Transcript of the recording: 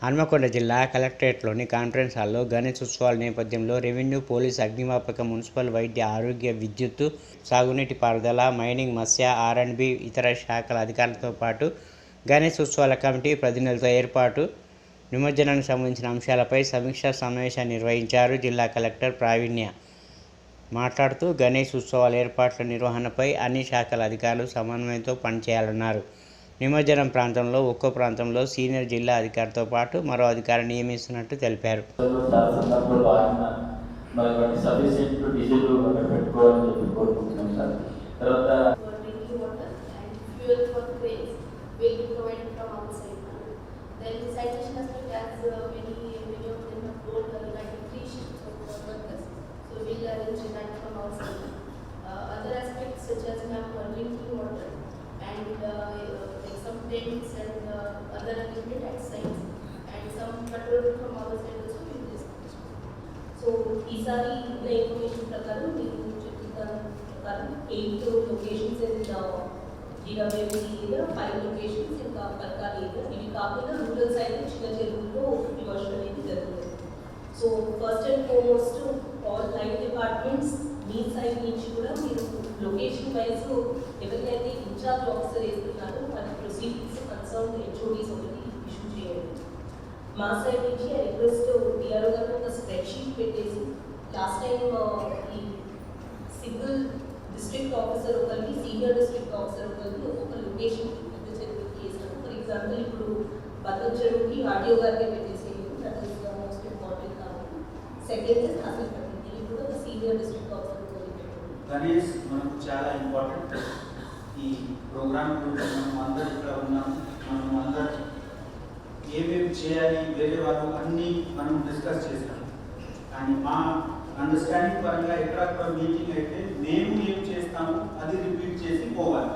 హన్మకొండ జిల్లా కలెక్టరేట్లోని కాన్ఫరెన్స్ హాల్లో గణేశోత్సవాల నేపథ్యంలో రెవెన్యూ, పోలీస్, అగ్నిమాపక, మున్సిపల్, వైద్య, ఆరోగ్య, విద్యుత్తు, సాగునీటి పారుదల, మైనింగ్, మత్స్య, ఆర్&బి, ఇతర శాఖల అధికారులతో పాటు గణేశోత్సవాల కమిటీ ప్రతినిధులతో ఏర్పాటు నిమజ్జనానికి సంబంధించిన అంశాలపై సమీక్షా సమావేశాన్ని నిర్వహించారు. జిల్లా కలెక్టర్ ప్రావీణ్య మాట్లాడుతూ గణేష్ ఉత్సవాల ఏర్పాట్ల నిర్వహణపై అన్ని శాఖల అధికారులు సమన్వయంతో పనిచేయాలన్నారు. నిమజ్జనం ప్రాంతంలో ఒక్కో ప్రాంతంలో సీనియర్ జిల్లా అధికారితో పాటు మరో అధికారిని నియమిస్తున్నట్టు తెలిపారు. Tents and other unlimited exercise and some control from our side also we will discuss. So these are the information prakaram we prakaram 8 locations in the GWC area, 5 locations in the Parkar area. ఇవి కాకుండా rural side చిన్న చెరువుల్లో డివర్షన్ అనేది జరుగుతుంది. So first and foremost all line departments me side నుంచి కూడా మీరు location wise ఎవరికైతే ఇన్ఛార్జ్ ఆఫీసర్ వేస్తున్నారో వాళ్ళ ప్రొసీడింగ్స్ కన్సర్న్ హెచ్ఓడీస్ ఒకటి ఇష్యూ చేయండి. మా సైడ్ నుంచి రిక్వెస్ట్ డిఆర్ఓ గారు ఒక స్ప్రెడ్ షీట్ పెట్టేసి లాస్ట్ టైం ఈ సింగిల్ డిస్ట్రిక్ట్ ఆఫీసర్ ఒకరికి, సీనియర్ డిస్ట్రిక్ట్ ఆఫీసర్ ఒకరికి ఒక లొకేషన్ పెద్ద చెరువుకి వేసినారు. ఫర్ ఎగ్జాంపుల్ ఇప్పుడు బద్దం చెరువుకి ఆర్టీఓ గారికి పెట్టేసేయండి, that is the most important. కాబట్టి సెకండ్ ఇస్ అసలు ఇది కూడా ఒక సీనియర్ డిస్ట్రిక్ట్ ఆఫీసర్ గణేష్ మనకు చాలా ఇంపార్టెంట్. ఈ ప్రోగ్రామ్ మనం అందరూ ఇక్కడ ఉన్నాం, మనం అందరూ ఏమేమి చేయాలి వేరే వాళ్ళు అన్నీ మనం డిస్కస్ చేస్తాం. కానీ మా అండర్స్టాండింగ్ పరంగా ఎక్కడ మీటింగ్ అయితే మేము ఏం చేస్తాము అది రిపీట్ చేసి పోవాలి.